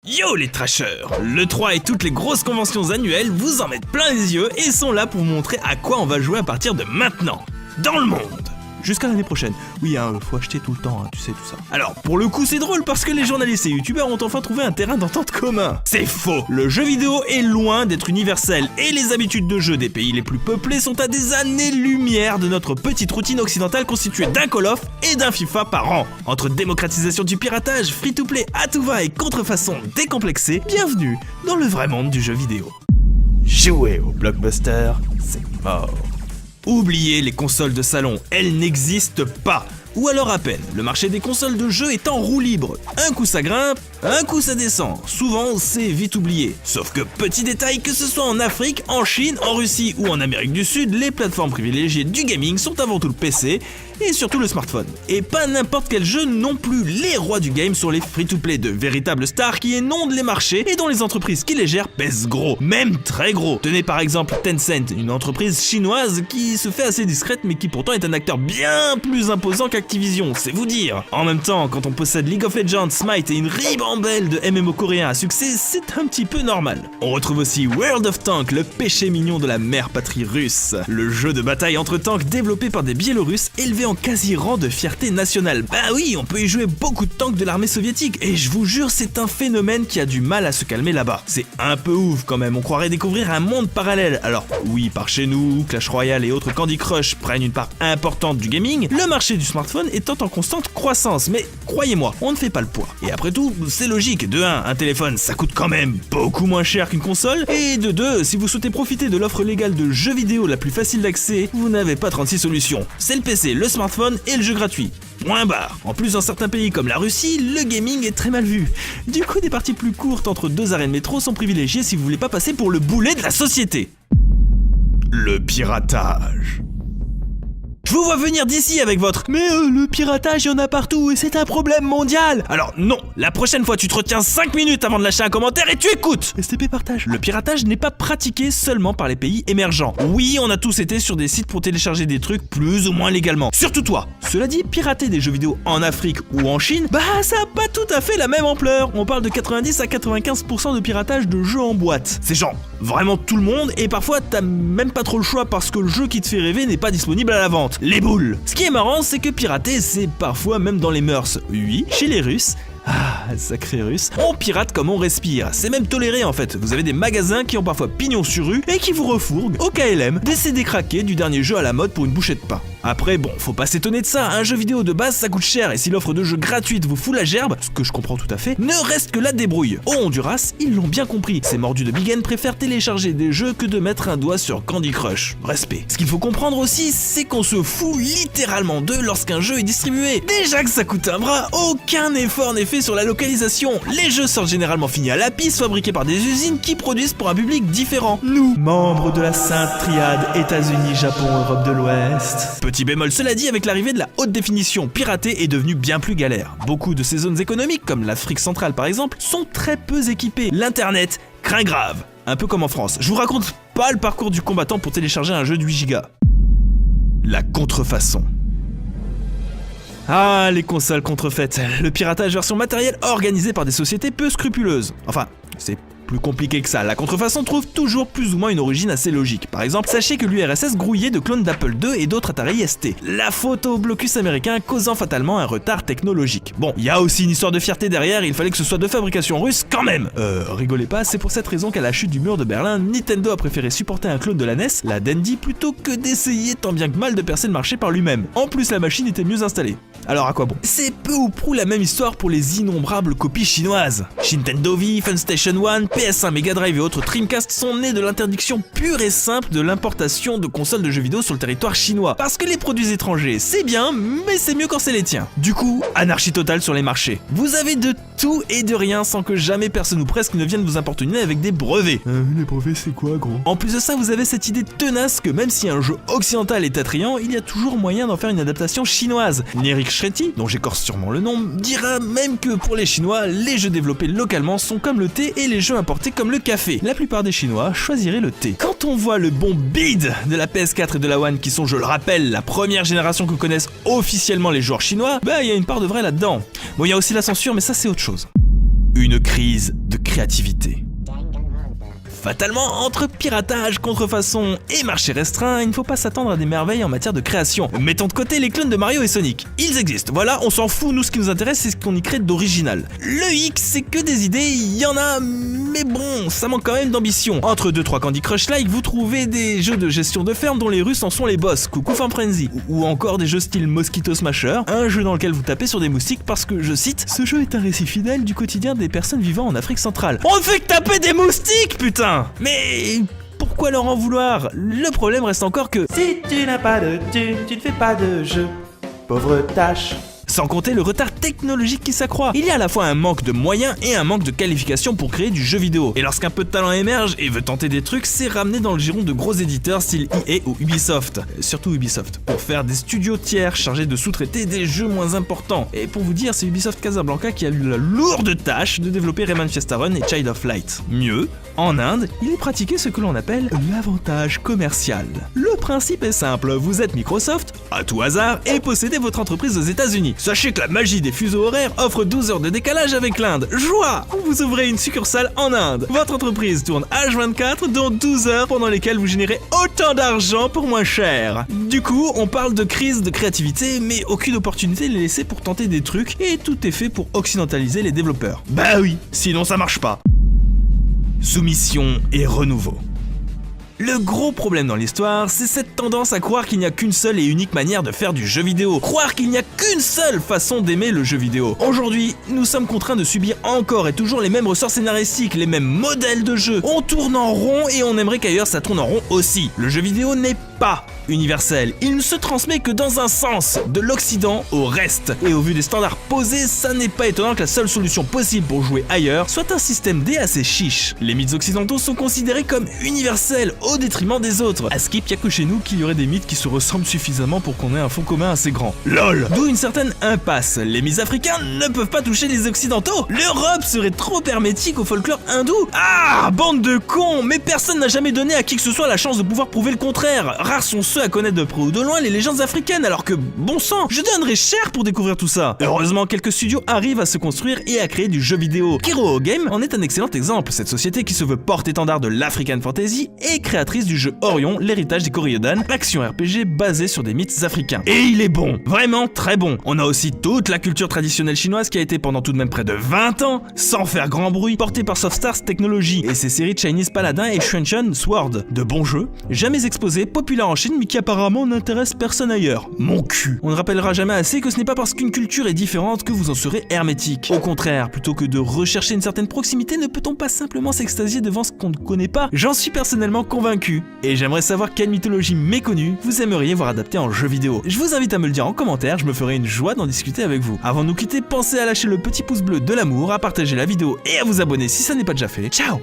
Yo les trashers! L'E3 et toutes les grosses conventions annuelles vous en mettent plein les yeux et sont là pour vous montrer à quoi on va jouer à partir de maintenant, dans le monde! Jusqu'à l'année prochaine. Oui, faut acheter tout le temps, tu sais tout ça. Alors, pour le coup, c'est drôle parce que les journalistes et youtubeurs ont enfin trouvé un terrain d'entente commun. C'est faux! Le jeu vidéo est loin d'être universel et les habitudes de jeu des pays les plus peuplés sont à des années-lumière de notre petite routine occidentale constituée d'un Call of et d'un FIFA par an. Entre démocratisation du piratage, free-to-play à tout va et contrefaçon décomplexée, bienvenue dans le vrai monde du jeu vidéo. Jouer au blockbuster, c'est mort. Oubliez les consoles de salon, elles n'existent pas. Ou alors à peine, le marché des consoles de jeux est en roue libre. Un coup ça grimpe, un coup ça descend. Souvent, c'est vite oublié. Sauf que petit détail, que ce soit en Afrique, en Chine, en Russie ou en Amérique du Sud, les plateformes privilégiées du gaming sont avant tout le PC et surtout le smartphone. Et pas n'importe quel jeu non plus, les rois du game sont les free-to-play, de véritables stars qui inondent les marchés et dont les entreprises qui les gèrent pèsent gros, même très gros. Tenez par exemple Tencent, une entreprise chinoise qui se fait assez discrète mais qui pourtant est un acteur bien plus imposant qu'Activision, c'est vous dire. En même temps, quand on possède League of Legends, Smite et une ribambelle de MMO coréens à succès, c'est un petit peu normal. On retrouve aussi World of Tanks, le péché mignon de la mère patrie russe. Le jeu de bataille entre tanks développé par des Biélorusses élevé en quasi-rang de fierté nationale. Bah oui, on peut y jouer beaucoup de tanks de l'armée soviétique et je vous jure, c'est un phénomène qui a du mal à se calmer là-bas. C'est un peu ouf quand même, on croirait découvrir un monde parallèle. Alors oui, par chez nous, Clash Royale et autres Candy Crush prennent une part importante du gaming, le marché du smartphone étant en constante croissance, mais croyez-moi, on ne fait pas le poids. Et après tout, c'est logique, de 1, un téléphone ça coûte quand même beaucoup moins cher qu'une console, et de 2, si vous souhaitez profiter de l'offre légale de jeux vidéo la plus facile d'accès, vous n'avez pas 36 solutions. C'est le PC, le smartphone et le jeu gratuit. Point barre. En plus, dans certains pays comme la Russie, le gaming est très mal vu. Du coup, des parties plus courtes entre deux arènes métro sont privilégiées si vous voulez pas passer pour le boulet de la société. Le piratage. Je vous vois venir d'ici avec votre « Mais le piratage, il y en a partout et c'est un problème mondial !» Alors non, la prochaine fois tu te retiens 5 minutes avant de lâcher un commentaire et tu écoutes. STP partage. Le piratage n'est pas pratiqué seulement par les pays émergents. Oui, on a tous été sur des sites pour télécharger des trucs plus ou moins légalement. Surtout toi. Cela dit, pirater des jeux vidéo en Afrique ou en Chine, ça a pas tout à fait la même ampleur. On parle de 90 à 95% de piratage de jeux en boîte. C'est genre vraiment tout le monde et parfois t'as même pas trop le choix parce que le jeu qui te fait rêver n'est pas disponible à la vente. Les boules. Ce qui est marrant, c'est que pirater, c'est parfois même dans les mœurs. Oui, chez les Russes. Ah, sacré russe. On pirate comme on respire. C'est même toléré en fait. Vous avez des magasins qui ont parfois pignon sur rue et qui vous refourguent au KLM des CD craqués du dernier jeu à la mode pour une bouchée de pain. Après bon, faut pas s'étonner de ça, un jeu vidéo de base ça coûte cher et si l'offre de jeu gratuite vous fout la gerbe, ce que je comprends tout à fait, ne reste que la débrouille. Au Honduras, ils l'ont bien compris. Ces mordus de Big N préfèrent télécharger des jeux que de mettre un doigt sur Candy Crush. Respect. Ce qu'il faut comprendre aussi, c'est qu'on se fout littéralement d'eux lorsqu'un jeu est distribué. Déjà que ça coûte un bras, aucun effort n'est fait sur la localisation. Les jeux sortent généralement finis à la piste, fabriqués par des usines qui produisent pour un public différent. Nous, membres de la Sainte Triade, États-Unis, Japon, Europe de l'Ouest. Petit bémol, cela dit, avec l'arrivée de la haute définition, pirater est devenu bien plus galère. Beaucoup de ces zones économiques, comme l'Afrique centrale par exemple, sont très peu équipées. L'internet craint grave. Un peu comme en France. Je vous raconte pas le parcours du combattant pour télécharger un jeu de 8 Go. La contrefaçon. Ah, les consoles contrefaites. Le piratage version matérielle organisé par des sociétés peu scrupuleuses. Enfin, c'est plus compliqué que ça. La contrefaçon trouve toujours plus ou moins une origine assez logique. Par exemple, sachez que l'URSS grouillait de clones d'Apple II et d'autres Atari ST. La faute au blocus américain causant fatalement un retard technologique. Bon, il y a aussi une histoire de fierté derrière, il fallait que ce soit de fabrication russe quand même. Rigolez pas, c'est pour cette raison qu'à la chute du mur de Berlin, Nintendo a préféré supporter un clone de la NES, la Dendy, plutôt que d'essayer tant bien que mal de percer le marché par lui-même. En plus, la machine était mieux installée. Alors à quoi bon? C'est peu ou prou la même histoire pour les innombrables copies chinoises. Nintendo Wii, Funstation 1, PS1, Mega Drive et autres Dreamcast sont nés de l'interdiction pure et simple de l'importation de consoles de jeux vidéo sur le territoire chinois. Parce que les produits étrangers, c'est bien, mais c'est mieux quand c'est les tiens. Du coup, anarchie totale sur les marchés. Vous avez de tout et de rien sans que jamais personne ou presque ne vienne vous importuner avec des brevets. Les brevets c'est quoi gros? En plus de ça, vous avez cette idée tenace que même si un jeu occidental est attrayant, il y a toujours moyen d'en faire une adaptation chinoise. Eric Shretty, dont j'écorche sûrement le nom, dira même que pour les Chinois, les jeux développés localement sont comme le thé et les jeux importés comme le café. La plupart des Chinois choisiraient le thé. Quand on voit le bon bid de la PS4 et de la One qui sont, je le rappelle, la première génération que connaissent officiellement les joueurs chinois, il y a une part de vrai là-dedans. Bon, il y a aussi la censure, mais ça c'est autre chose. une crise de créativité. Fatalement, entre piratage, contrefaçon et marché restreint, il ne faut pas s'attendre à des merveilles en matière de création. Mettons de côté les clones de Mario et Sonic. Ils existent, voilà, on s'en fout, nous ce qui nous intéresse c'est ce qu'on y crée d'original. Le X, c'est que des idées, il y en a, mais bon, ça manque quand même d'ambition. Entre 2-3 Candy Crush-like, vous trouvez des jeux de gestion de ferme dont les Russes en sont les boss, coucou Farm Frenzy, ou encore des jeux style Mosquito Smasher, un jeu dans lequel vous tapez sur des moustiques parce que, je cite, ce jeu est un récit fidèle du quotidien des personnes vivant en Afrique centrale. On ne fait que taper des moustiques, putain! Mais pourquoi leur en vouloir? Le problème reste encore que si tu n'as pas de thune, tu ne fais pas de jeu. Pauvre tâche. Sans compter le retard technologique qui s'accroît. Il y a à la fois un manque de moyens et un manque de qualification pour créer du jeu vidéo. Et lorsqu'un peu de talent émerge et veut tenter des trucs, c'est ramené dans le giron de gros éditeurs style EA ou Ubisoft. Surtout Ubisoft. Pour faire des studios tiers chargés de sous-traiter des jeux moins importants. Et pour vous dire, c'est Ubisoft Casablanca qui a eu la lourde tâche de développer Rayman Fiesta Run et Child of Light. Mieux, en Inde, il est pratiqué ce que l'on appelle l'avantage commercial. Le principe est simple, vous êtes Microsoft, à tout hasard, et possédez votre entreprise aux États-Unis. Sachez que la magie des fuseaux horaires offre 12 heures de décalage avec l'Inde. Joie! Vous ouvrez une succursale en Inde. Votre entreprise tourne H24, dont 12 heures pendant lesquelles vous générez autant d'argent pour moins cher. Du coup, on parle de crise de créativité, mais aucune opportunité n'est laissée pour tenter des trucs, et tout est fait pour occidentaliser les développeurs. Bah oui, sinon ça marche pas. Soumission et renouveau. Le gros problème dans l'histoire, c'est cette tendance à croire qu'il n'y a qu'une seule et unique manière de faire du jeu vidéo. Croire qu'il n'y a qu'une seule façon d'aimer le jeu vidéo. Aujourd'hui, nous sommes contraints de subir encore et toujours les mêmes ressorts scénaristiques, les mêmes modèles de jeu. On tourne en rond et on aimerait qu'ailleurs ça tourne en rond aussi. Le jeu vidéo n'est pas universel. Il ne se transmet que dans un sens, de l'Occident au reste. Et au vu des standards posés, ça n'est pas étonnant que la seule solution possible pour jouer ailleurs soit un système D assez chiche. Les mythes occidentaux sont considérés comme universels au détriment des autres. À skip, y'a que chez nous qu'il y aurait des mythes qui se ressemblent suffisamment pour qu'on ait un fond commun assez grand. LOL. D'où une certaine impasse. Les mythes africains ne peuvent pas toucher les occidentaux. L'Europe serait trop hermétique au folklore hindou. Ah, bande de cons. Mais personne n'a jamais donné à qui que ce soit la chance de pouvoir prouver le contraire. Rares sont ceux à connaître de près ou de loin les légendes africaines, alors que, bon sang, je donnerais cher pour découvrir tout ça. Heureusement, quelques studios arrivent à se construire et à créer du jeu vidéo. Kiroho Game en est un excellent exemple. Cette société qui se veut porte-étendard de l'African Fantasy est créatrice du jeu Orion, l'héritage des Koryodan, action RPG basée sur des mythes africains. Et il est bon, vraiment très bon. On a aussi toute la culture traditionnelle chinoise qui a été pendant tout de même près de 20 ans, sans faire grand bruit, portée par Soft Stars Technology et ses séries Chinese Paladin et Shunshun Sword. De bons jeux, jamais exposés, populaires en Chine mais qui apparemment n'intéressent personne ailleurs. Mon cul. On ne rappellera jamais assez que ce n'est pas parce qu'une culture est différente que vous en serez hermétique. Au contraire, plutôt que de rechercher une certaine proximité, ne peut-on pas simplement s'extasier devant ce qu'on ne connaît pas? J'en suis personnellement convaincu. Et j'aimerais savoir quelle mythologie méconnue vous aimeriez voir adaptée en jeu vidéo. Je vous invite à me le dire en commentaire, je me ferai une joie d'en discuter avec vous. Avant de nous quitter, pensez à lâcher le petit pouce bleu de l'amour, à partager la vidéo et à vous abonner si ça n'est pas déjà fait. Ciao!